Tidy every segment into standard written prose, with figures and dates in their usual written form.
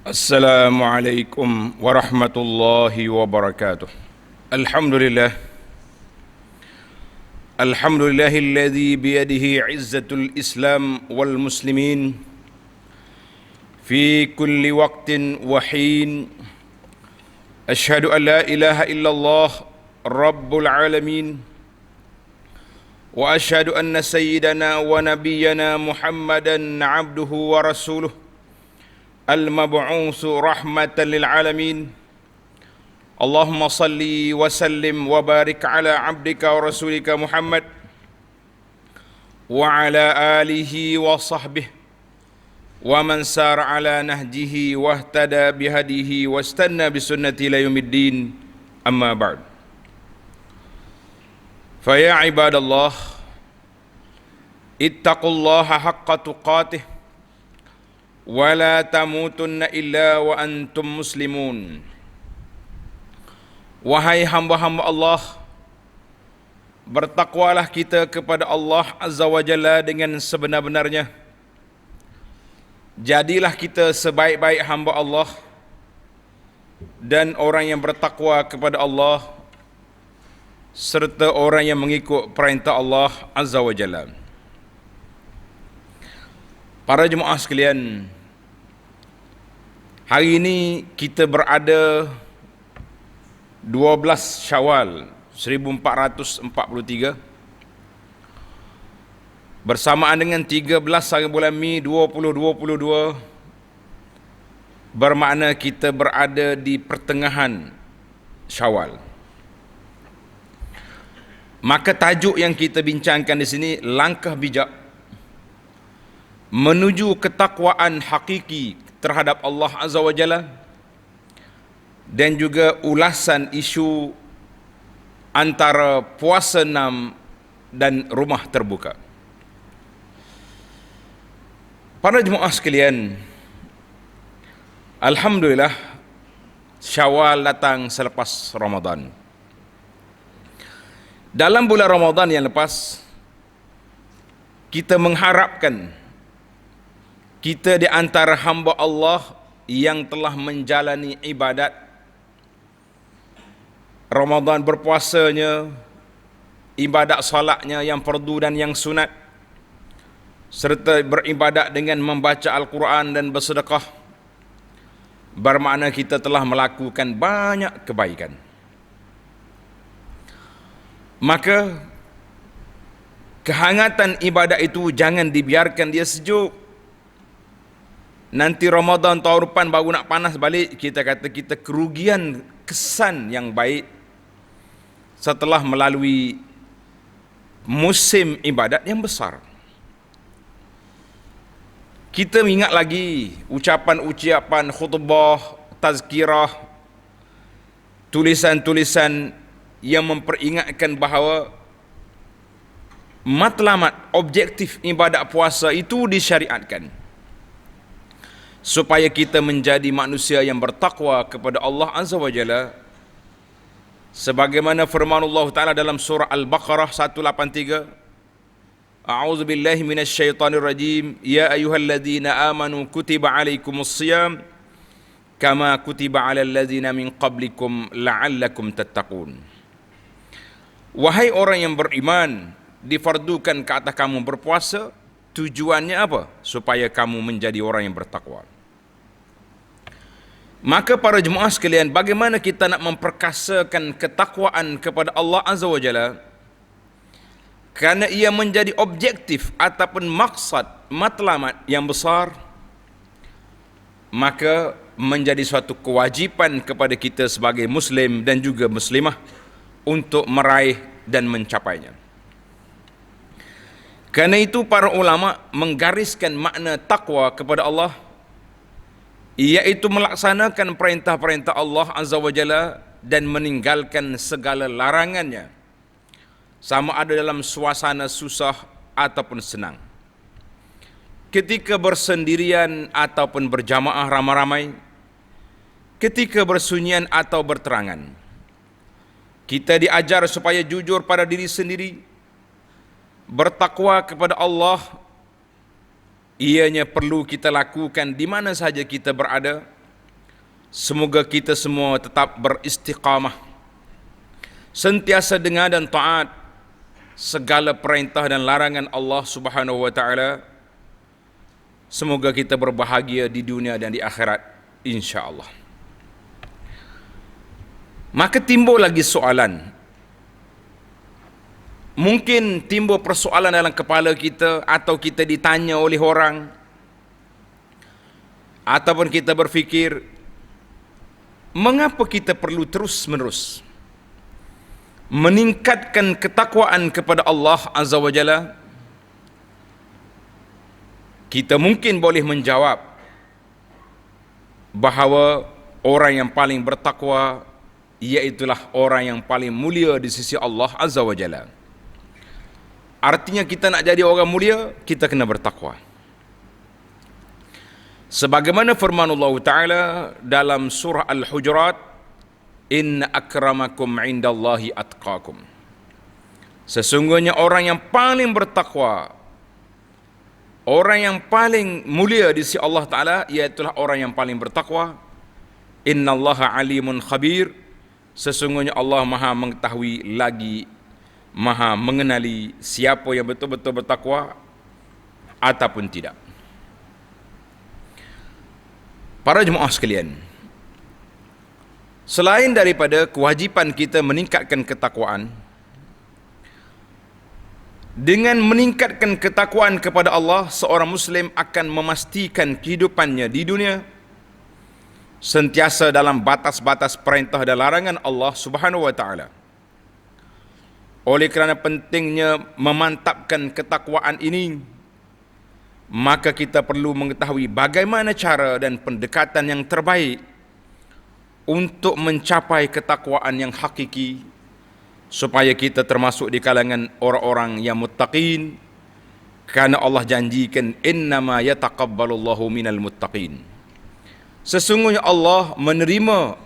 Assalamualaikum warahmatullahi wabarakatuh. Alhamdulillah. Alhamdulillahilladzi biyadihi izzatul Islam wal muslimin fi kulli waqtin wa hin. Asyhadu an la ilaha illallah rabbul alamin wa asyhadu anna sayyidana wa nabiyyana Muhammadan abduhu wa rasuluh المبعوث رحمة للعالمين. اللهم صل وسلم وبارك على عبدك ورسولك محمد وعلى آله وصحبه ومن سار على نهجه واهتدى بهديه واستنى بسنته إلى يوم الدين. أما بعد، فيا عباد الله اتقوا الله حق تقاته wala tamutunna illa wa antum muslimun. Wahai hamba-hamba Allah, bertakwalah kita kepada Allah Azza wa Jalla dengan sebenar-benarnya. Jadilah kita sebaik-baik hamba Allah dan orang yang bertakwa kepada Allah serta orang yang mengikut perintah Allah Azza wa Jalla. Para jemaah sekalian, hari ini kita berada 12 Syawal 1443 bersamaan dengan 13 hari bulan Mei 2022, bermakna kita berada di pertengahan Syawal. Maka tajuk yang kita bincangkan di sini, langkah bijak menuju ketakwaan hakiki terhadap Allah Azza wa Jalla, dan juga ulasan isu antara puasa 6 dan rumah terbuka. Para jemaah sekalian, alhamdulillah Syawal datang selepas Ramadan. Dalam bulan Ramadan yang lepas, kita mengharapkan kita di antara hamba Allah yang telah menjalani ibadat Ramadan, berpuasanya, ibadat salatnya yang fardu dan yang sunat, serta beribadat dengan membaca Al-Quran dan bersedekah, bermakna kita telah melakukan banyak kebaikan. Maka kehangatan ibadat itu jangan dibiarkan dia sejuk. Nanti Ramadan tahun depan baru nak panas balik, kita kata kita kerugian kesan yang baik setelah melalui musim ibadat yang besar. Kita ingat lagi ucapan-ucapan khutbah, tazkirah, tulisan-tulisan yang memperingatkan bahawa matlamat objektif ibadat puasa itu disyariatkan supaya kita menjadi manusia yang bertakwa kepada Allah Azza wa Jalla, sebagaimana firman Allah Ta'ala dalam surah Al-Baqarah 183, A'udzu billahi minasyaitonir rajim, ya ayyuhalladzina amanu kutiba alaikumus shiyam kama kutiba alal ladzina min qablikum la'allakum tattaqun. Wahai orang yang beriman, difardukan ke atas kamu berpuasa. Tujuannya apa? Supaya kamu menjadi orang yang bertakwa. Maka para jemaah sekalian, bagaimana kita nak memperkasakan ketakwaan kepada Allah Azza wa Jalla? Kerana ia menjadi objektif ataupun maksad, matlamat yang besar, maka menjadi suatu kewajipan kepada kita sebagai Muslim dan juga Muslimah untuk meraih dan mencapainya. Kerana itu para ulama menggariskan makna takwa kepada Allah, iaitu melaksanakan perintah-perintah Allah Azza wa Jalla dan meninggalkan segala larangannya, sama ada dalam suasana susah ataupun senang, ketika bersendirian ataupun berjamaah ramai-ramai, ketika bersunyian atau berterangan. Kita diajar supaya jujur pada diri sendiri, bertakwa kepada Allah. Ianya perlu kita lakukan di mana saja kita berada, Semoga kita semua tetap beristiqamah, sentiasa dengar dan taat segala perintah dan larangan Allah Subhanahu wa taala. Semoga kita berbahagia di dunia dan di akhirat, insya-Allah. Maka timbul lagi soalan. Mungkin timbul persoalan dalam kepala kita, atau kita ditanya oleh orang, ataupun kita berfikir, mengapa kita perlu terus-menerus meningkatkan ketakwaan kepada Allah Azza wa Jalla? Kita mungkin boleh menjawab bahawa orang yang paling bertakwa iaitulah orang yang paling mulia di sisi Allah Azza wa Jalla. Artinya kita nak jadi orang mulia, kita kena bertakwa. Sebagaimana firman Allah Ta'ala dalam surah Al-Hujurat, Inna akramakum indallahi atqakum. Sesungguhnya orang yang paling bertakwa, orang yang paling mulia di sisi Allah Ta'ala, iaitulah orang yang paling bertakwa. Innallaha alimun khabir. Sesungguhnya Allah maha mengetahui lagi maha mengenali siapa yang betul-betul bertakwa ataupun tidak. Para jemaah sekalian, selain daripada kewajipan kita meningkatkan ketakwaan, dengan meningkatkan ketakwaan kepada Allah, seorang Muslim akan memastikan kehidupannya di dunia sentiasa dalam batas-batas perintah dan larangan Allah Subhanahu wa taala. Oleh kerana pentingnya memantapkan ketakwaan ini, maka kita perlu mengetahui bagaimana cara dan pendekatan yang terbaik untuk mencapai ketakwaan yang hakiki, supaya kita termasuk di kalangan orang-orang yang muttaqin, kerana Allah janjikan innama yataqabbalullahu minal muttaqin. Sesungguhnya Allah menerima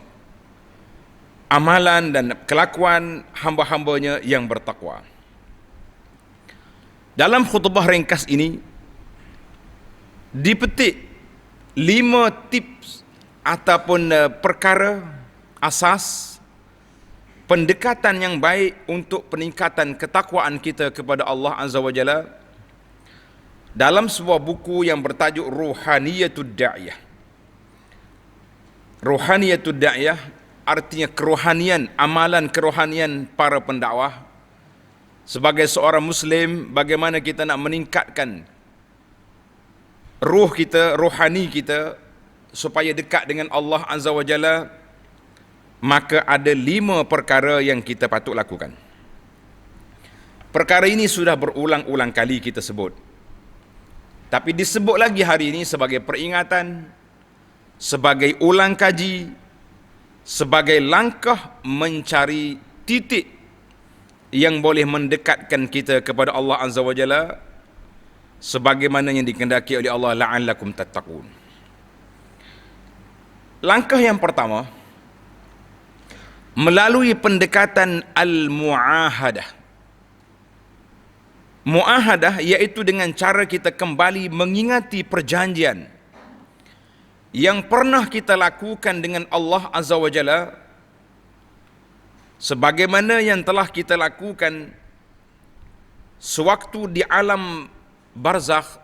amalan dan kelakuan hamba-hambanya yang bertakwa. Dalam khutbah ringkas ini dipetik 5 tips ataupun perkara asas pendekatan yang baik untuk peningkatan ketakwaan kita kepada Allah Azza wa Jalla dalam sebuah buku yang bertajuk Ruhaniyatud Da'iyah. Ruhaniyatud Da'iyah artinya kerohanian, amalan kerohanian para pendakwah. Sebagai seorang Muslim, bagaimana kita nak meningkatkan ruh kita, rohani kita, supaya dekat dengan Allah Azza wa Jalla, maka ada 5 perkara yang kita patut lakukan. Perkara ini sudah berulang-ulang kali kita sebut, tapi disebut lagi hari ini sebagai peringatan, sebagai ulang kaji, sebagai langkah mencari titik yang boleh mendekatkan kita kepada Allah Azza wa Jalla, sebagaimana yang dikehendaki oleh Allah, la'allakum tattaqun. Langkah yang pertama, melalui pendekatan al-mu'ahadah. Mu'ahadah iaitu dengan cara kita kembali mengingati perjanjian yang pernah kita lakukan dengan Allah Azza wa Jalla, sebagaimana yang telah kita lakukan sewaktu di alam barzakh,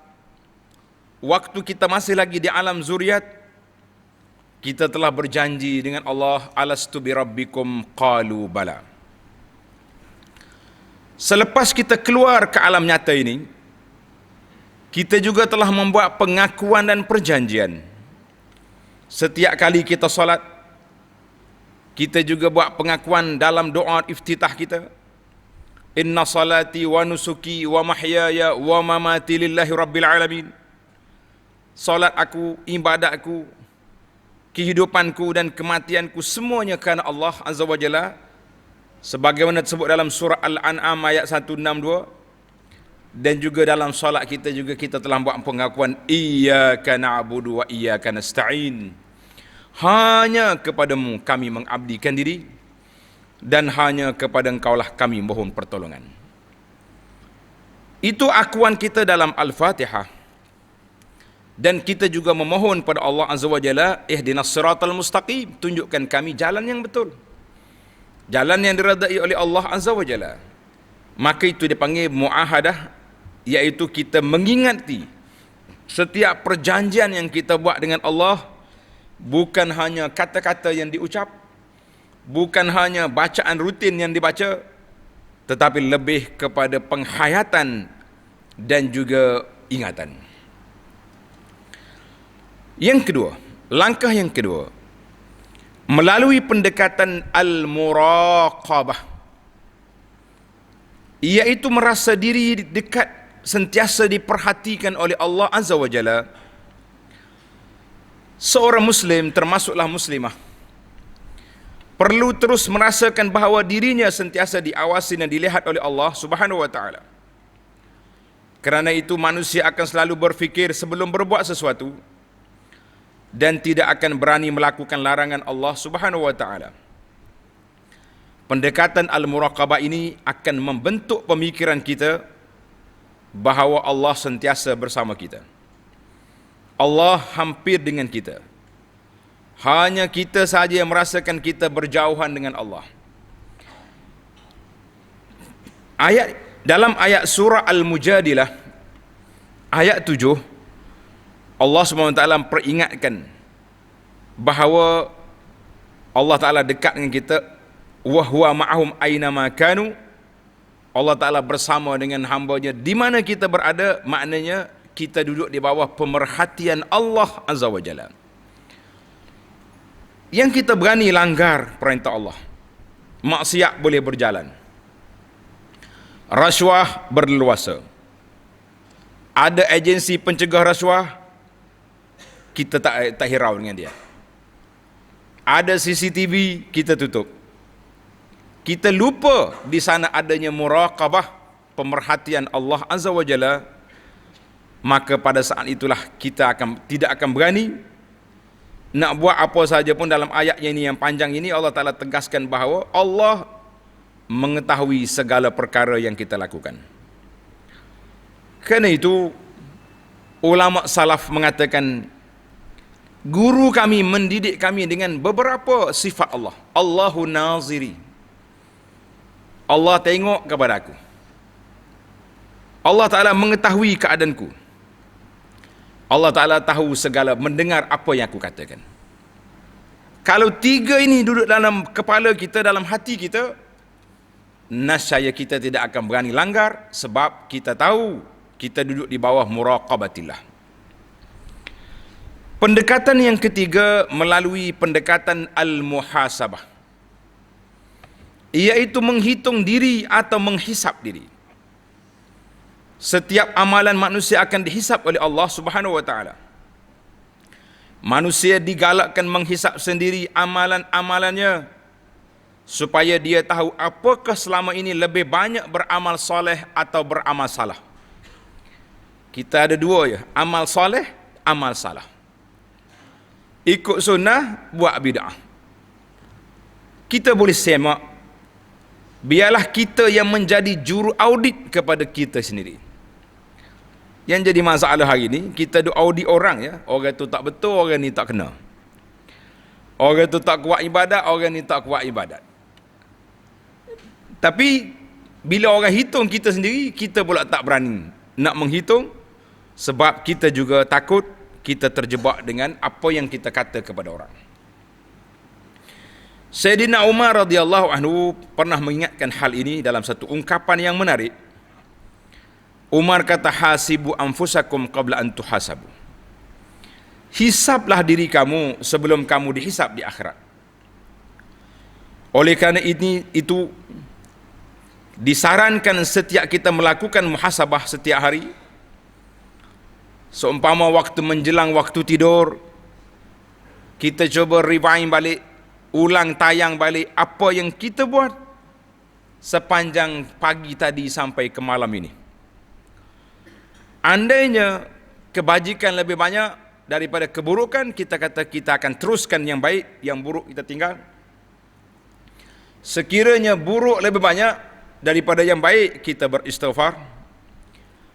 waktu kita masih lagi di alam zuriat, kita telah berjanji dengan Allah, alastu bi rabbikum qalu bala. Selepas kita keluar ke alam nyata ini, kita juga telah membuat pengakuan dan perjanjian. Setiap kali kita solat, kita juga buat pengakuan dalam doa iftitah kita, inna salati wa nusuki wa mahyaya wa mamati lillahi rabbil alamin. Salat aku, ibadatku, kehidupanku dan kematianku semuanya kerana Allah Azza wa Jalla, sebagaimana disebut dalam surah Al-An'am ayat 162. Dan juga dalam salat kita juga kita telah buat pengakuan iyyaka na'budu wa iyyaka nasta'in. Hanya kepadamu kami mengabdikan diri, dan hanya kepada Engkaulah kami mohon pertolongan. Itu akuan kita dalam Al-Fatihah. Dan kita juga memohon pada Allah Azza wa Jalla, ihdinas siratal mustaqim, tunjukkan kami jalan yang betul, jalan yang diredai oleh Allah Azza wa Jalla. Maka itu dipanggil muahadah, iaitu kita mengingati setiap perjanjian yang kita buat dengan Allah, bukan hanya kata-kata yang diucap, bukan hanya bacaan rutin yang dibaca, tetapi lebih kepada penghayatan dan juga ingatan. Yang kedua, langkah yang kedua, melalui pendekatan al-muraqabah, iaitu merasa diri dekat, sentiasa diperhatikan oleh Allah Azza wa Jalla. Seorang Muslim, termasuklah Muslimah, perlu terus merasakan bahawa dirinya sentiasa diawasi dan dilihat oleh Allah Subhanahu wa Ta'ala. Kerana itu manusia akan selalu berfikir sebelum berbuat sesuatu, dan tidak akan berani melakukan larangan Allah Subhanahu wa Ta'ala. Pendekatan al-muraqabah ini akan membentuk pemikiran kita bahawa Allah sentiasa bersama kita. Allah hampir dengan kita. Hanya kita sahaja yang merasakan kita berjauhan dengan Allah. Dalam ayat surah Al-Mujadilah ayat 7, Allah SWT peringatkan bahawa Allah Ta'ala dekat dengan kita. Wa huwa ma'ahum aina ma kanu. Allah Ta'ala bersama dengan hamba-Nya di mana kita berada, maknanya kita duduk di bawah pemerhatian Allah Azza wa Jalla. Yang kita berani langgar perintah Allah, maksiat boleh berjalan, rasuah berleluasa, ada agensi pencegah rasuah, kita tak hirau dengan dia. Ada CCTV, kita tutup. Kita lupa di sana adanya muraqabah, pemerhatian Allah Azza wa Jalla. Maka pada saat itulah kita tidak akan berani nak buat apa saja pun. Dalam ayat ini yang panjang ini, Allah Ta'ala tegaskan bahawa Allah mengetahui segala perkara yang kita lakukan. Kerana itu ulama salaf mengatakan, guru kami mendidik kami dengan beberapa sifat Allah. Allahu naziri, Allah tengok kepada aku. Allah Ta'ala mengetahui keadaanku. Allah Ta'ala tahu segala, mendengar apa yang aku katakan. Kalau tiga ini duduk dalam kepala kita, dalam hati kita, nascaya kita tidak akan berani langgar, sebab kita tahu kita duduk di bawah muraqabatillah. Pendekatan yang ketiga melalui pendekatan al-muhasabah, iaitu menghitung diri atau menghisap diri. Setiap amalan manusia akan dihisap oleh Allah Subhanahu wa Ta'ala. Manusia digalakkan menghisap sendiri amalan-amalannya, supaya dia tahu apakah selama ini lebih banyak beramal soleh atau beramal salah. Kita ada dua ya, amal soleh, amal salah. Ikut sunnah, buat bid'ah. Kita boleh semak, biarlah kita yang menjadi juru audit kepada kita sendiri. Yang jadi masalah hari ini, kita duk audit orang ya. Orang tu tak betul, orang ni tak kena. Orang tu tak kuat ibadat, orang ni tak kuat ibadat. Tapi bila orang hitung kita sendiri, kita pula tak berani nak menghitung, sebab kita juga takut kita terjebak dengan apa yang kita kata kepada orang. Sayyidina Umar radhiyallahu anhu pernah mengingatkan hal ini dalam satu ungkapan yang menarik. Umar kata, hasibu anfusakum qabla an tuhasabu. Hisablah diri kamu sebelum kamu dihisab di akhirat. Oleh kerana itu disarankan setiap kita melakukan muhasabah setiap hari. Seumpama waktu menjelang waktu tidur, kita cuba rewind balik, ulang tayang balik apa yang kita buat sepanjang pagi tadi sampai ke malam ini. Andainya kebajikan lebih banyak daripada keburukan, kita kata kita akan teruskan yang baik, yang buruk kita tinggal. Sekiranya buruk lebih banyak daripada yang baik, kita beristighfar,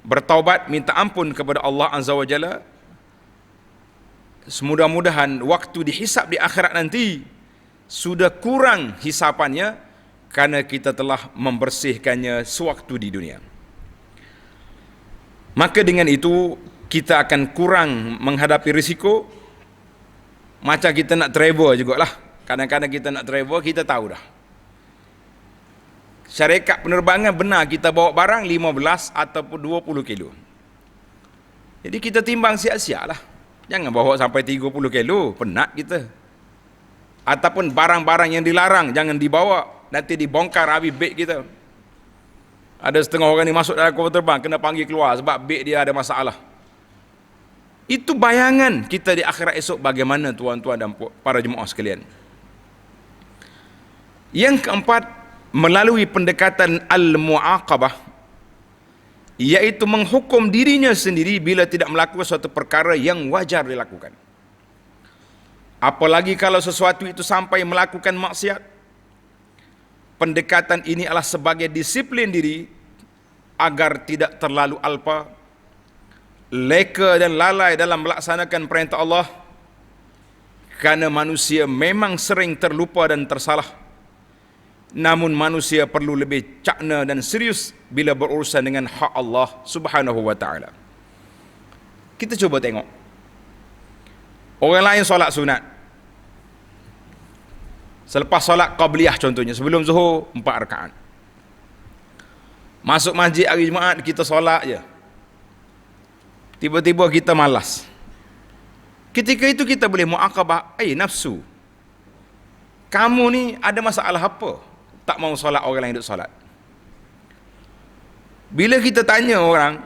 bertaubat, minta ampun kepada Allah Azza wa Jalla, Semudah-mudahan waktu dihisap di akhirat nanti sudah kurang hisapannya karena kita telah membersihkannya sewaktu di dunia. Maka dengan itu kita akan kurang menghadapi risiko. Macam kita nak travel juga lah. Kadang-kadang kita nak travel, kita tahu dah. Syarikat penerbangan benar kita bawa barang 15 ataupun 20 kilo. Jadi kita timbang siap-siap lah. Jangan bawa sampai 30 kilo, penat kita. Ataupun barang-barang yang dilarang, jangan dibawa. Nanti dibongkar habis beg kita. Ada setengah orang ni masuk dalam kapal terbang, kena panggil keluar sebab beg dia ada masalah. Itu bayangan kita di akhirat esok bagaimana tuan-tuan dan para jemaah sekalian. Yang keempat, melalui pendekatan al-mu'aqabah, iaitu menghukum dirinya sendiri bila tidak melakukan suatu perkara yang wajar dilakukan. Apalagi kalau sesuatu itu sampai melakukan maksiat. Pendekatan ini adalah sebagai disiplin diri agar tidak terlalu alpa, leka dan lalai dalam melaksanakan perintah Allah, kerana manusia memang sering terlupa dan tersalah. Namun manusia perlu lebih cakna dan serius bila berurusan dengan hak Allah Subhanahu wa taala. Kita cuba tengok. Orang lain solat sunat. Selepas solat qabliyah contohnya, sebelum zuhur 4 rakaat. Masuk masjid hari Jumaat kita solat je. Tiba-tiba kita malas. Ketika itu kita boleh muaqabah, nafsu. Kamu ni ada masalah apa? Tak mau solat, orang lain duduk solat. Bila kita tanya orang,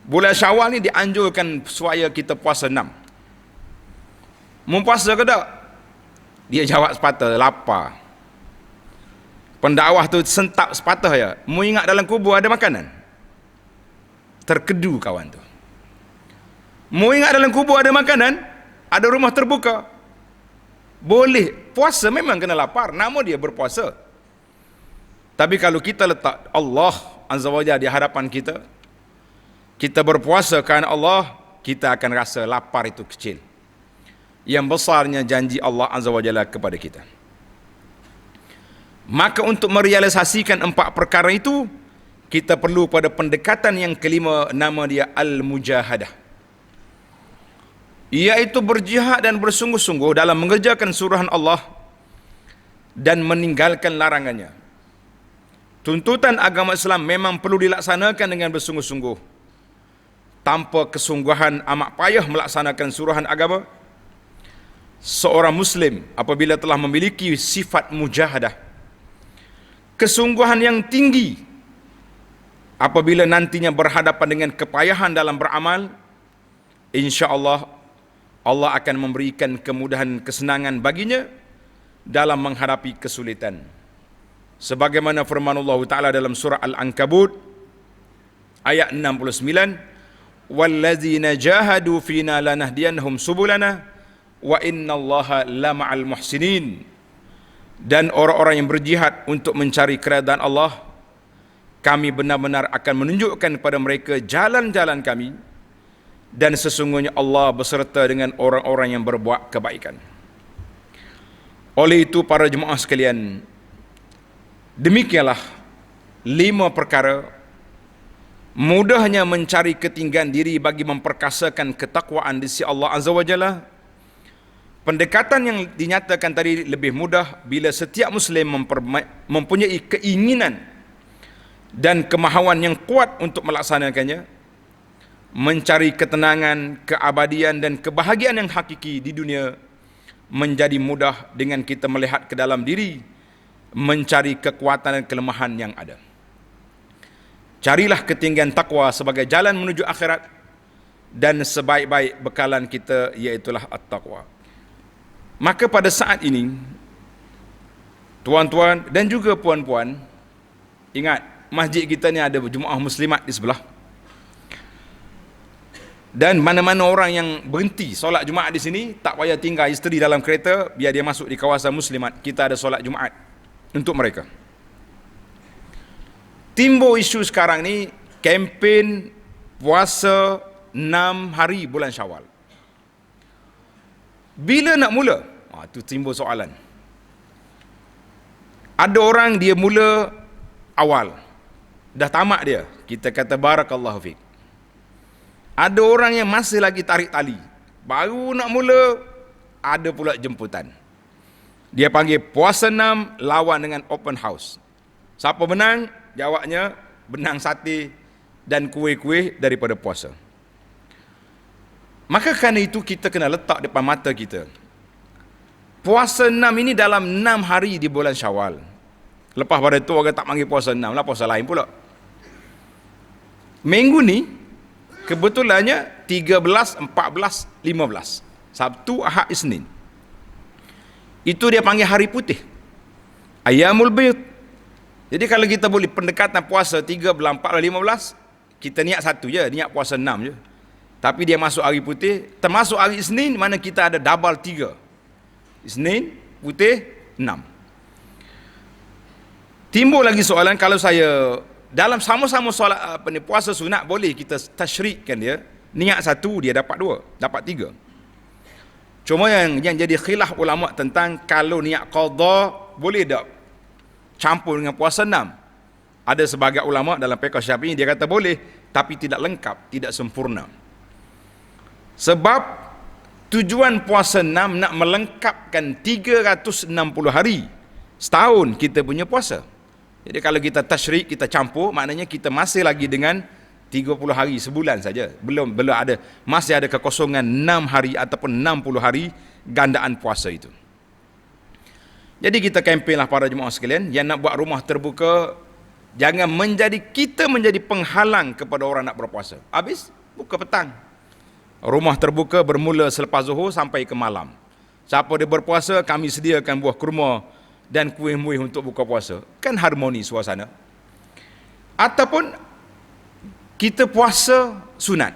bulan Syawal ni dianjurkan supaya kita puasa 6. Mau puasa ke tak? Dia jawab sepatah, lapar. Pendakwah tu sentap sepatah ya. Mau ingat dalam kubur ada makanan? Terkedu kawan tu. Mau ingat dalam kubur ada makanan? Ada rumah terbuka? Boleh, puasa memang kena lapar, nama dia berpuasa. Tapi kalau kita letak Allah Azza wa Jalla di hadapan kita, kita berpuasa kerana Allah, kita akan rasa lapar itu kecil. Yang besarnya janji Allah Azza wa Jalla kepada kita. Maka untuk merealisasikan 4 perkara itu, kita perlu pada pendekatan yang kelima, nama dia al-mujahadah, iaitu berjihad dan bersungguh-sungguh dalam mengerjakan suruhan Allah dan meninggalkan larangannya. Tuntutan agama Islam memang perlu dilaksanakan dengan bersungguh-sungguh. Tanpa kesungguhan amat payah melaksanakan suruhan agama. Seorang Muslim apabila telah memiliki sifat mujahadah, kesungguhan yang tinggi, apabila nantinya berhadapan dengan kepayahan dalam beramal, insya-Allah Allah akan memberikan kemudahan, kesenangan baginya dalam menghadapi kesulitan. Sebagaimana firman Allah Ta'ala dalam surah Al-Ankabut ayat 69, "Wallazina jahadu fina lanahdiyannahum subulana wa innallaha lama'al muhsinin." Dan orang-orang yang berjihad untuk mencari keredaan Allah, kami benar-benar akan menunjukkan kepada mereka jalan-jalan kami, dan sesungguhnya Allah beserta dengan orang-orang yang berbuat kebaikan. Oleh itu para jemaah sekalian, demikianlah 5 perkara mudahnya mencari ketinggian diri bagi memperkasakan ketakwaan di sisi Allah Azza wa Jalla. Pendekatan yang dinyatakan tadi lebih mudah bila setiap Muslim mempunyai keinginan dan kemahuan yang kuat untuk melaksanakannya. Mencari ketenangan, keabadian dan kebahagiaan yang hakiki di dunia menjadi mudah dengan kita melihat ke dalam diri, mencari kekuatan dan kelemahan yang ada. Carilah ketinggian takwa sebagai jalan menuju akhirat, dan sebaik-baik bekalan kita iaitulah at-taqwa. Maka pada saat ini, tuan-tuan dan juga puan-puan, ingat masjid kita ni ada jemaah muslimat di sebelah. Dan mana-mana orang yang berhenti solat Jumaat di sini, tak payah tinggal isteri dalam kereta, biar dia masuk di kawasan muslimat. Kita ada solat Jumaat untuk mereka. Timbul isu sekarang ni, kempen puasa 6 hari bulan Syawal. Bila nak mula? Tu timbul soalan. Ada orang dia mula awal, dah tamat dia, kita kata barakallahu fiik. Ada orang yang masih lagi tarik tali, baru nak mula, ada pula jemputan. Dia panggil puasa 6 lawan dengan open house. Siapa menang? Jawabnya benang sate dan kuih-kuih daripada puasa. Maka kerana itu kita kena letak depan mata kita, puasa 6 ini dalam 6 hari di bulan Syawal. Lepas pada itu orang tak panggil puasa 6 lah, puasa lain pula. Minggu ni kebetulannya 13, 14, 15. Sabtu, Ahad, Isnin. Itu dia panggil hari putih, Ayyamul Bid. Jadi kalau kita boleh pendekatan puasa 13, 14, 15, kita niat satu je, niat puasa 6 je. Tapi dia masuk hari putih, termasuk hari Isnin, mana kita ada double 3. Isnin, putih, 6. Timbul lagi soalan, kalau saya dalam sama-sama solat puasa sunat, boleh kita tasyrikkan dia, niat satu dia dapat 2, dapat 3. Cuma yang jadi khilaf ulama tentang kalau niat qada boleh tak campur dengan puasa 6. Ada sebagai ulama dalam fiqh Syafi'i dia kata boleh, tapi tidak lengkap, tidak sempurna. Sebab tujuan puasa 6 nak melengkapkan 360 hari setahun kita punya puasa. Jadi kalau kita tasyrik, kita campur, maknanya kita masih lagi dengan 30 hari sebulan saja. Belum ada, masih ada kekosongan 6 hari ataupun 60 hari gandaan puasa itu. Jadi kita kempenlah para jemaah sekalian yang nak buat rumah terbuka, jangan kita menjadi penghalang kepada orang nak berpuasa. Habis buka petang. Rumah terbuka bermula selepas zuhur sampai ke malam. Siapa dia berpuasa, kami sediakan buah kurma dan kuih-muih untuk buka puasa. Kan harmoni suasana. Ataupun kita puasa sunat.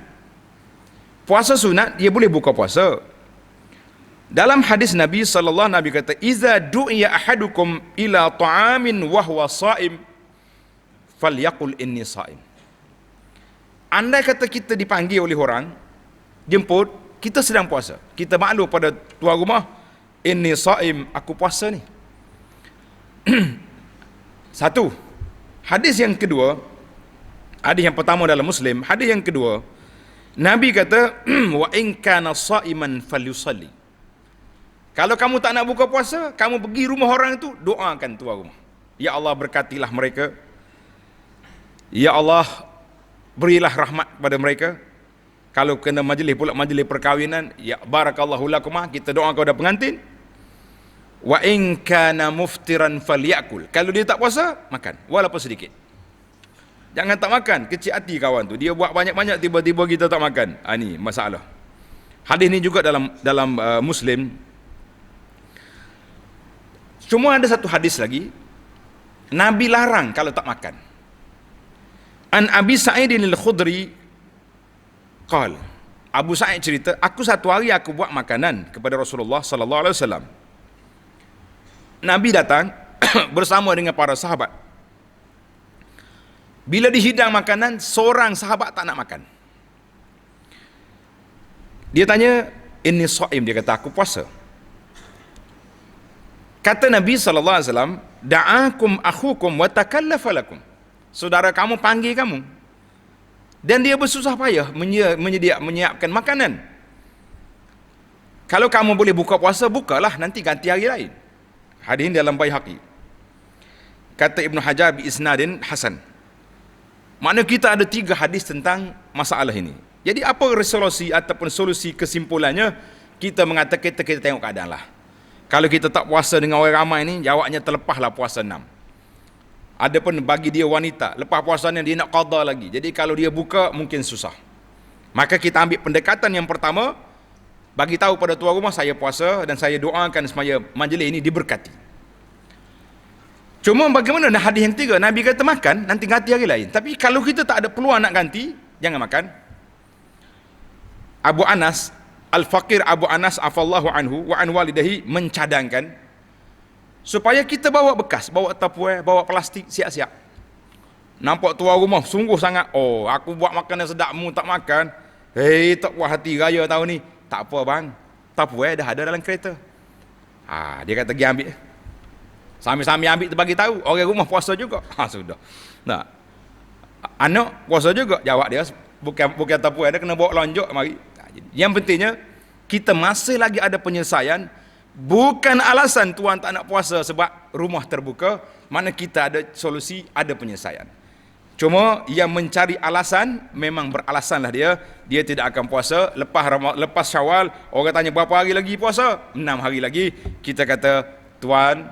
Puasa sunat dia boleh buka puasa. Dalam hadis Nabi sallallahu alaihi wasallam kata, "Iza du'iya ahadukum ila ta'amin wa huwa sha'im, falyaqul inni sha'im." Andai kata kita dipanggil oleh orang, jemput, kita sedang puasa. Kita maklum pada tuan rumah, inni sha'im, aku puasa ni. Satu. Hadis yang kedua, hadis yang pertama dalam Muslim, hadis yang kedua, Nabi kata, "Wa in kana sha'iman falyusalli." Kalau kamu tak nak buka puasa, kamu pergi rumah orang itu, doakan tuan rumah. Ya Allah, berkatilah mereka. Ya Allah, berilah rahmat kepada mereka. Kalau kena majlis pula, majlis perkahwinan, ya barakallahu lakumah, kita doa kepada pengantin. Wa in kana muftiran falyakul. Kalau dia tak puasa, makan walaupun sedikit. Jangan tak makan, kecil hati kawan tu. Dia buat banyak-banyak, tiba-tiba kita tak makan. Ini masalah. Hadis ni juga dalam Muslim. Cuma ada satu hadis lagi, Nabi larang kalau tak makan. An Abi Sa'idin al-Khudri qala, Abu Sa'id cerita, aku satu hari aku buat makanan kepada Rasulullah sallallahu alaihi wasallam. Nabi datang bersama dengan para sahabat. Bila dihidang makanan, seorang sahabat tak nak makan. Dia tanya, "Inni sha'im," dia kata, aku puasa. Kata Nabi sallallahu alaihi wasallam, "Da'akum akhukum wa takallafa lakum." Saudara kamu panggil kamu. Dan dia bersusah payah menyiapkan makanan. Kalau kamu boleh buka puasa, bukalah, nanti ganti hari lain. Hadis ini dalam Baihaqi. Kata Ibnu Hajar bi isnadin hasan. Makna kita ada 3 hadis tentang masalah ini. Jadi apa resolusi ataupun solusi kesimpulannya? Kita mengatakan kita tengok keadaan lah. Kalau kita tak puasa dengan orang ramai ni, jawabnya terlepaslah puasa 6. Adapun bagi dia wanita, lepas puasanya dia nak qada lagi. Jadi kalau dia buka, mungkin susah. Maka kita ambil pendekatan yang pertama, bagi tahu pada tuan rumah, saya puasa dan saya doakan supaya majlis ini diberkati. Cuma bagaimana hadis yang 3, Nabi kata makan, nanti ganti hari lain. Tapi kalau kita tak ada peluang nak ganti, jangan makan. Abu Anas Al-Faqir Abu Anas afallahu anhu wa an walidahi mencadangkan supaya kita bawa bekas, bawa tupperware, bawa plastik siap-siap. Nampak tuan rumah sungguh sangat, oh aku buat makanan sedap, mu tak makan. Hei, tak puas hati raya tahun ni. Tak apa bang, Tupperware dah ada dalam kereta. Dia kata pergi ambil. Sambil-sambil ambil tu bagi tahu, orang rumah puasa juga. Sudah. Nah, anak puasa juga, jawab dia, bukan Tupperware, dia kena bawa lonjok mari. Yang pentingnya kita masih lagi ada penyelesaian, bukan alasan tuan tak nak puasa sebab rumah terbuka, mana kita ada solusi, ada penyelesaian. Cuma yang mencari alasan, memang beralasanlah dia tidak akan puasa lepas Syawal. Orang tanya berapa hari lagi puasa? 6 hari lagi. Kita kata, tuan,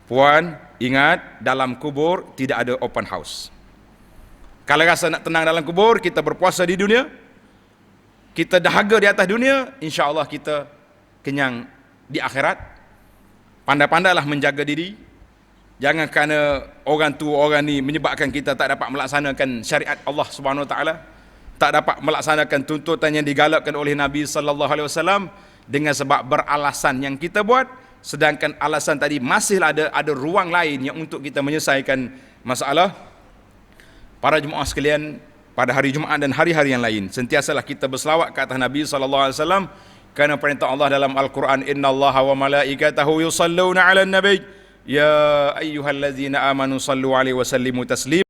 puan, ingat dalam kubur tidak ada open house. Kalau rasa nak tenang dalam kubur, kita berpuasa di dunia, kita dahaga di atas dunia, insya-Allah kita kenyang di akhirat. Pandai-pandailah menjaga diri. Jangan kerana orang tu orang ni menyebabkan kita tak dapat melaksanakan syariat Allah Subhanahu Wa Taala, tak dapat melaksanakan tuntutan yang digalakkan oleh Nabi sallallahu alaihi wasallam dengan sebab beralasan yang kita buat, sedangkan alasan tadi masihlah ada ruang lain yang untuk kita menyelesaikan masalah. Para jemaah sekalian, pada hari Jumaat dan hari-hari yang lain, sentiasalah kita berselawat ke atas Nabi sallallahu alaihi wasallam, kerana perintah Allah dalam Al-Quran, innallaha wa malaikatahu yusalluna 'alan nabiy ya ayyuhallazina amanu sallu alaihi wa sallimu taslima.